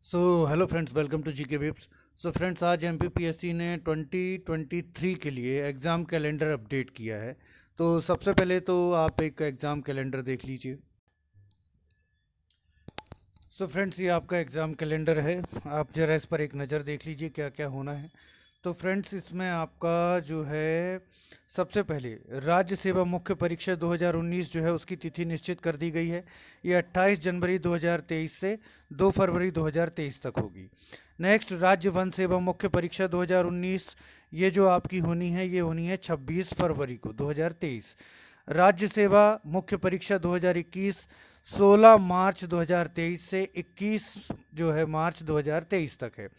So hello friends, welcome to GK विप्स। So friends, आज MPPSC ने 2023 के लिए एग्ज़ाम कैलेंडर अपडेट किया है। तो सबसे पहले तो आप एक एग्ज़ाम कैलेंडर देख लीजिए। सो फ्रेंड्स, ये आपका एग्ज़ाम कैलेंडर है। आप ज़रा इस पर एक नज़र देख लीजिए क्या क्या होना है। तो फ्रेंड्स, इसमें आपका जो है सबसे पहले राज्य सेवा मुख्य परीक्षा 2019 जो है उसकी तिथि निश्चित कर दी गई है। ये 28 जनवरी 2023 से 2 फरवरी 2023 तक होगी। नेक्स्ट, राज्य वन सेवा मुख्य परीक्षा 2019, ये जो आपकी होनी है ये होनी है 26 फरवरी को 2023। राज्य सेवा मुख्य परीक्षा 2021 16 मार्च 2023 से 21 जो है मार्च 2023 तक है।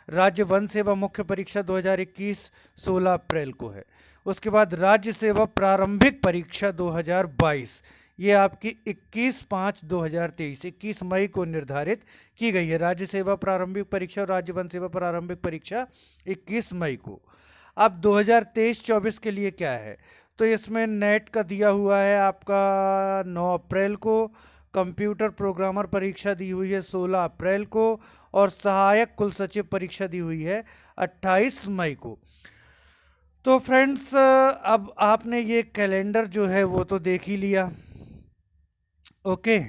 राज्य वन सेवा मुख्य परीक्षा 2021 16 अप्रैल को है। उसके बाद राज्य सेवा प्रारंभिक परीक्षा 2022, ये आपकी 21/5/2023 21 मई को निर्धारित की गई है। राज्य सेवा प्रारंभिक परीक्षा और राज्य वन सेवा प्रारंभिक परीक्षा 21 मई को। अब 2023-24 के लिए क्या है, तो इसमें नेट का दिया हुआ है आपका 9 अप्रैल को, कंप्यूटर प्रोग्रामर परीक्षा दी हुई है 16 अप्रैल को, और सहायक कुल सचिव परीक्षा दी हुई है 28 मई को। तो फ्रेंड्स, अब आपने ये कैलेंडर जो है वो तो देख ही लिया। ओके,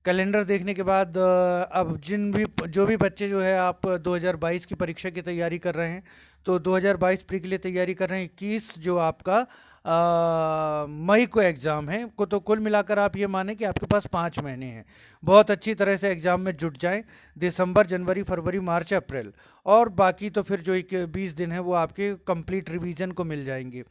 कैलेंडर देखने के बाद अब जो भी बच्चे जो है आप 2022 की परीक्षा की तैयारी कर रहे हैं, तो 2022 प्री के लिए तैयारी कर रहे हैं, 21 जो आपका मई को एग्ज़ाम है को, तो कुल मिलाकर आप ये माने कि आपके पास 5 महीने हैं। बहुत अच्छी तरह से एग्ज़ाम में जुट जाएं। दिसंबर, जनवरी, फरवरी, मार्च, अप्रैल, और बाकी तो फिर जो 20 दिन है वो आपके कंप्लीट रिवीजन को मिल जाएंगे।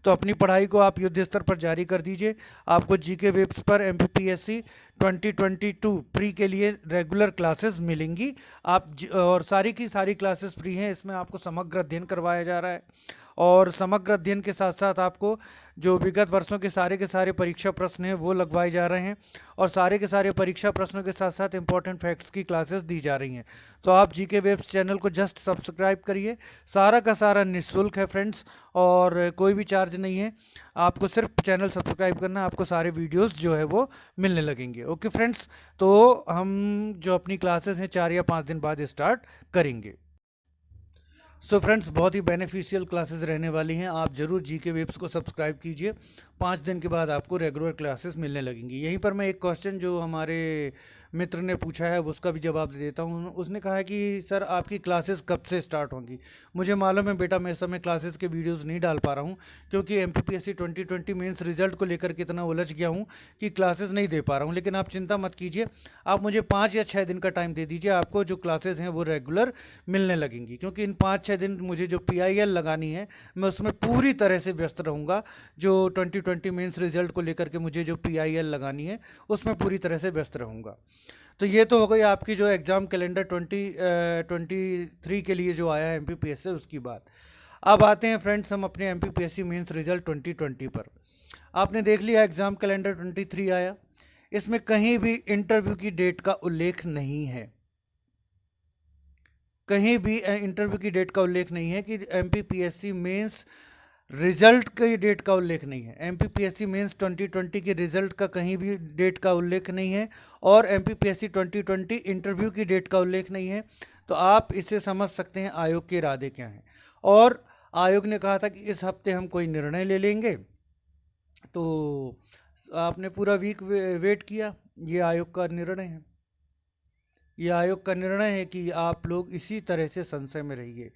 तो अपनी पढ़ाई को आप युद्ध स्तर पर जारी कर दीजिए। आपको जीके वेब्स पर एमपीपीएससी 2022 प्री के लिए रेगुलर क्लासेस मिलेंगी। और सारी की सारी क्लासेस फ्री हैं। इसमें आपको समग्र अध्ययन करवाया जा रहा है, और समग्र अध्ययन के साथ साथ आपको जो विगत वर्षों के सारे परीक्षा प्रश्न हैं वो लगवाए जा रहे हैं, और सारे के सारे परीक्षा प्रश्नों के साथ साथ इंपॉर्टेंट फैक्ट्स की क्लासेस दी जा रही हैं। तो आप जीके वेब्स चैनल को जस्ट सब्सक्राइब करिए। सारा का सारा निःशुल्क है फ्रेंड्स, और कोई भी चार्ज नहीं है। आपको सिर्फ चैनल सब्सक्राइब करना है, आपको सारे वीडियोस जो है वो मिलने लगेंगे। ओके फ्रेंड्स, तो हम जो अपनी क्लासेस हैं 4 या 5 दिन बाद स्टार्ट करेंगे। सो फ्रेंड्स, बहुत ही बेनिफिशियल क्लासेस रहने वाली हैं। आप जरूर जीके वेब्स को सब्सक्राइब कीजिए। 5 दिन के बाद आपको रेगुलर क्लासेस मिलने लगेंगी। यहीं पर मैं एक क्वेश्चन जो हमारे मित्र ने पूछा है उसका भी जवाब दे देता हूँ। उसने कहा है कि सर आपकी क्लासेस कब से स्टार्ट होंगी। मुझे मालूम है बेटा, मैं इस समय क्लासेस के वीडियोज़ नहीं डाल पा रहा हूँ, क्योंकि एमपीपीएससी 2020 मेंस रिजल्ट को लेकर के इतना उलझ गया हूँ कि क्लासेस नहीं दे पा रहा हूँ। लेकिन आप चिंता मत कीजिए, आप मुझे 5 या 6 दिन का टाइम दे दीजिए, आपको जो क्लासेस हैं वो रेगुलर मिलने लगेंगी। क्योंकि इन 5-6 दिन मुझे जो पीआईएल लगानी है मैं उसमें पूरी तरह से व्यस्त रहूँगा। जो 2020 मेंस रिजल्ट को लेकर के मुझे जो पीआईएल लगानी है उसमें पूरी तरह से व्यस्त रहूँगा। तो ये तो हो गई आपकी जो एग्ज़ाम कैलेंडर 2023 के लिए जो आया है एमपीपीएस से, उसकी बात। अब आते हैं फ्रेंड्स हम अपने एमपीपीएससी मेंस रिजल्ट 2020 पर। आपने देख लिया एग्ज़ाम कैलेंडर 23 आया। इसमें कहीं भी इंटरव्यू की डेट का उल्लेख नहीं है। कहीं भी इंटरव्यू की डेट का उल्लेख नहीं है कि एमपीपीएससी मेंस रिजल्ट की डेट का उल्लेख नहीं है। एमपीपीएससी मेंस 2020 के रिजल्ट का कहीं भी डेट का उल्लेख नहीं है, और एमपीपीएससी 2020 इंटरव्यू की डेट का उल्लेख नहीं है। तो आप इसे समझ सकते हैं आयोग के इरादे क्या हैं। और आयोग ने कहा था कि इस हफ्ते हम कोई निर्णय ले लेंगे। तो आपने पूरा वीक वेट किया, ये आयोग का निर्णय है। ये आयोग का निर्णय है कि आप लोग इसी तरह से संशय में रहिए।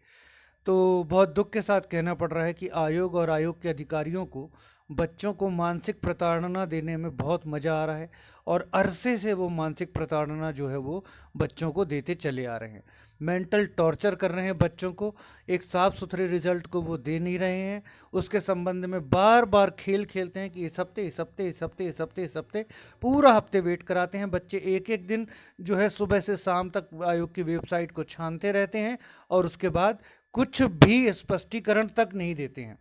तो बहुत दुख के साथ कहना पड़ रहा है कि आयोग और आयोग के अधिकारियों को बच्चों को मानसिक प्रताड़ना देने में बहुत मज़ा आ रहा है, और अरसे से वो मानसिक प्रताड़ना जो है वो बच्चों को देते चले आ रहे हैं। मेंटल टॉर्चर कर रहे हैं बच्चों को, एक साफ सुथरे रिजल्ट को वो दे नहीं रहे हैं। उसके संबंध में बार बार खेल खेलते हैं कि इस हफ्ते पूरा हफ्ते वेट कराते हैं। बच्चे एक एक दिन जो है सुबह से शाम तक आयोग की वेबसाइट को छानते रहते हैं, और उसके बाद कुछ भी स्पष्टीकरण तक नहीं देते हैं।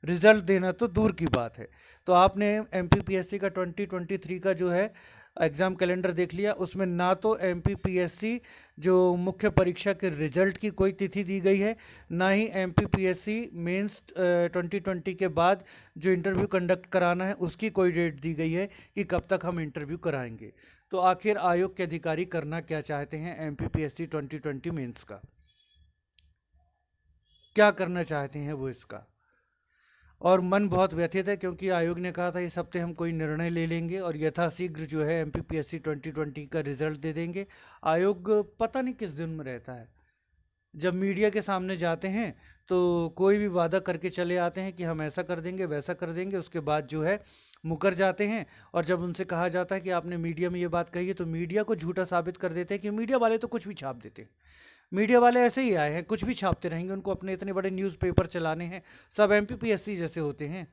रिजल्ट देना तो दूर की बात है। तो आपने एमपीपीएससी का 2023 का जो है एग्ज़ाम कैलेंडर देख लिया, उसमें ना तो एमपीपीएससी जो मुख्य परीक्षा के रिजल्ट की कोई तिथि दी गई है, ना ही एमपीपीएससी मेंस 2020 के बाद जो इंटरव्यू कंडक्ट कराना है उसकी कोई डेट दी गई है कि कब तक हम इंटरव्यू कराएंगे। तो आखिर आयोग के अधिकारी करना क्या चाहते हैं एमपीपीएससी 2020 मेंस का, क्या करना चाहते हैं वो इसका। और मन बहुत व्यथित है क्योंकि आयोग ने कहा था इस हफ्ते हम कोई निर्णय ले लेंगे और यथाशीघ्र जो है एमपीपीएससी 2020 का रिजल्ट दे देंगे। आयोग पता नहीं किस दिन में रहता है। जब मीडिया के सामने जाते हैं तो कोई भी वादा करके चले आते हैं कि हम ऐसा कर देंगे वैसा कर देंगे, उसके बाद जो है मुकर जाते हैं। और जब उनसे कहा जाता है कि आपने मीडिया में ये बात कही है तो मीडिया को झूठा साबित कर देते हैं कि मीडिया वाले तो कुछ भी छाप देते हैं। मीडिया वाले ऐसे ही आए हैं, कुछ भी छापते रहेंगे, उनको अपने इतने बड़े न्यूज़पेपर चलाने हैं। सब एमपीपीएससी जैसे होते हैं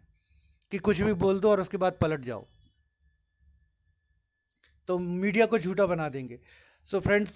कि कुछ भी बोल दो और उसके बाद पलट जाओ, तो मीडिया को झूठा बना देंगे। सो फ्रेंड्स,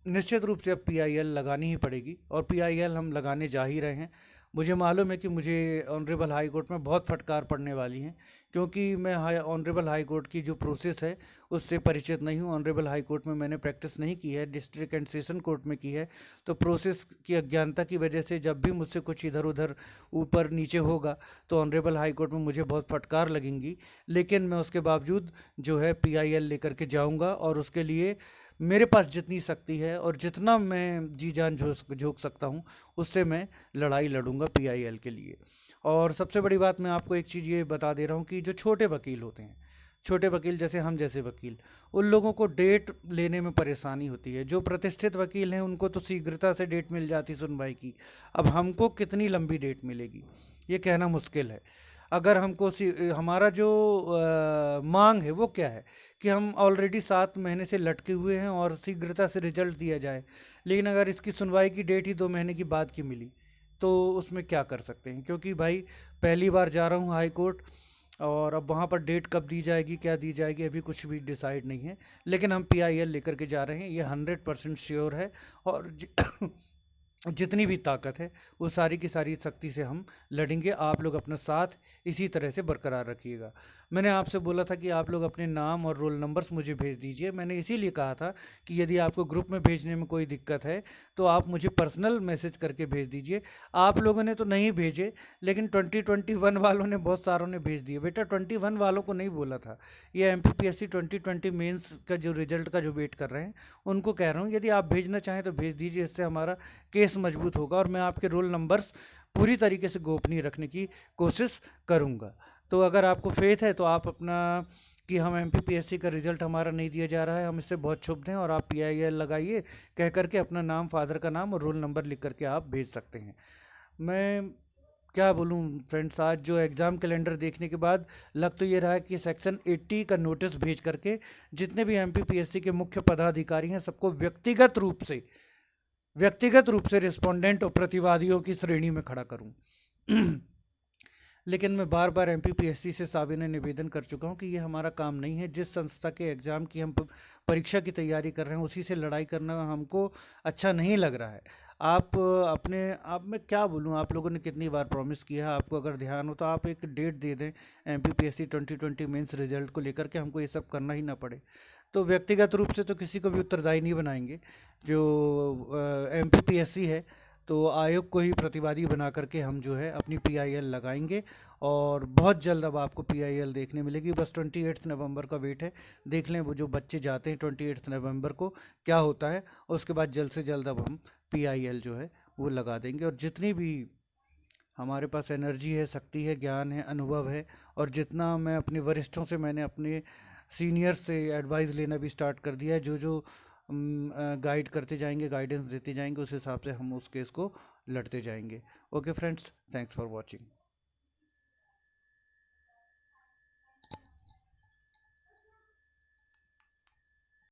निश्चित रूप से अब पीआईएल लगानी ही पड़ेगी और पीआईएल हम लगाने जा ही रहे हैं। मुझे मालूम है कि मुझे ऑनरेबल हाई कोर्ट में बहुत फटकार पड़ने वाली हैं क्योंकि मैं ऑनरेबल हाई कोर्ट की जो प्रोसेस है उससे परिचित नहीं हूँ। ऑनरेबल हाई कोर्ट में मैंने प्रैक्टिस नहीं की है, डिस्ट्रिक्ट एंड सेशन कोर्ट में की है। तो प्रोसेस की अज्ञानता की वजह से जब भी मुझसे कुछ इधर उधर ऊपर नीचे होगा तो ऑनरेबल हाई कोर्ट में मुझे बहुत फटकार लगेंगी। लेकिन मैं उसके बावजूद जो है पीआईएल लेकर के जाऊँगा और उसके लिए मेरे पास जितनी शक्ति है और जितना मैं जी जान झोंक सकता हूँ उससे मैं लड़ाई लड़ूंगा पीआईएल के लिए। और सबसे बड़ी बात मैं आपको एक चीज़ ये बता दे रहा हूँ कि जो छोटे वकील होते हैं, छोटे वकील जैसे हम जैसे वकील, उन लोगों को डेट लेने में परेशानी होती है। जो प्रतिष्ठित वकील हैं उनको तो शीघ्रता से डेट मिल जाती सुनवाई की, अब हमको कितनी लंबी डेट मिलेगी ये कहना मुश्किल है। अगर हमको हमारा जो मांग है वो क्या है कि हम ऑलरेडी 7 महीने से लटके हुए हैं और शीघ्रता से रिजल्ट दिया जाए। लेकिन अगर इसकी सुनवाई की डेट ही 2 महीने की बाद की मिली तो उसमें क्या कर सकते हैं, क्योंकि भाई पहली बार जा रहा हूँ हाई कोर्ट और अब वहाँ पर डेट कब दी जाएगी क्या दी जाएगी अभी कुछ भी डिसाइड नहीं है। लेकिन हम पीआईएल लेकर के जा रहे हैं, ये 100% श्योर है। और जितनी भी ताकत है वो सारी की सारी शक्ति से हम लड़ेंगे। आप लोग अपना साथ इसी तरह से बरकरार रखिएगा। मैंने आपसे बोला था कि आप लोग अपने नाम और रोल नंबर्स मुझे भेज दीजिए। मैंने इसीलिए कहा था कि यदि आपको ग्रुप में भेजने में कोई दिक्कत है तो आप मुझे पर्सनल मैसेज करके भेज दीजिए। आप लोगों ने तो नहीं भेजे, लेकिन 2021 वालों ने, बहुत सारों ने भेज दिए। बेटा 21 वालों को नहीं बोला था, ये एमपीपीएससी 2020 मेंस का जो रिजल्ट का जो वेट कर रहे हैं उनको कह रहा हूँ। यदि आप भेजना चाहें तो भेज दीजिए, इससे हमारा केस मजबूत होगा और मैं आपके रोल नंबर्स पूरी तरीके से गोपनीय रखने की कोशिश करूंगा। तो अगर आपको फेथ है तो आप अपना, कि हम एमपीपीएससी का रिजल्ट हमारा नहीं दिया जा रहा है, हम इससे बहुत क्षुब्ध हैं और आप पीआईएल लगाइए कह करके अपना नाम, फादर का नाम और रोल नंबर लिख करके आप भेज सकते हैं। मैं क्या बोलूँ फ्रेंड्स, आज जो एग्ज़ाम कैलेंडर देखने के बाद लग तो ये रहा है कि सेक्शन 80 का नोटिस भेज करके जितने भी एमपीपीएससी के मुख्य पदाधिकारी हैं सबको व्यक्तिगत रूप से रिस्पोंडेंट और प्रतिवादियों की श्रेणी में खड़ा करूं। लेकिन मैं बार बार एमपीपीएससी से साबिने निवेदन कर चुका हूं कि ये हमारा काम नहीं है। जिस संस्था के एग्ज़ाम की हम परीक्षा की तैयारी कर रहे हैं उसी से लड़ाई करना हमको अच्छा नहीं लग रहा है। आप मैं क्या बोलूं, आप लोगों ने कितनी बार प्रॉमिस किया है, आपको अगर ध्यान हो तो आप एक डेट दे दें एमपीपीएससी 2020 मेंस रिजल्ट को लेकर के, हमको ये सब करना ही ना पड़े। तो व्यक्तिगत रूप से तो किसी को भी उत्तरदायी नहीं बनाएंगे। जो एमपीपीएससी है तो आयोग को ही प्रतिवादी बना करके हम जो है अपनी पीआईएल लगाएंगे और बहुत जल्द अब आपको पीआईएल देखने मिलेगी। बस 28 नवंबर का वेट है, देख लें वो जो बच्चे जाते हैं 28 नवंबर को क्या होता है। उसके बाद जल्द से जल्द अब हम पीआईएल जो है वो लगा देंगे। और जितनी भी हमारे पास एनर्जी है, शक्ति है, ज्ञान है, अनुभव है और जितना मैं अपने वरिष्ठों से, मैंने अपने सीनियर्स से एडवाइस लेना भी स्टार्ट कर दिया है। जो जो गाइड करते जाएंगे, गाइडेंस देते जाएंगे, उस हिसाब से हम उस केस को लड़ते जाएंगे। Okay friends, thanks for watching.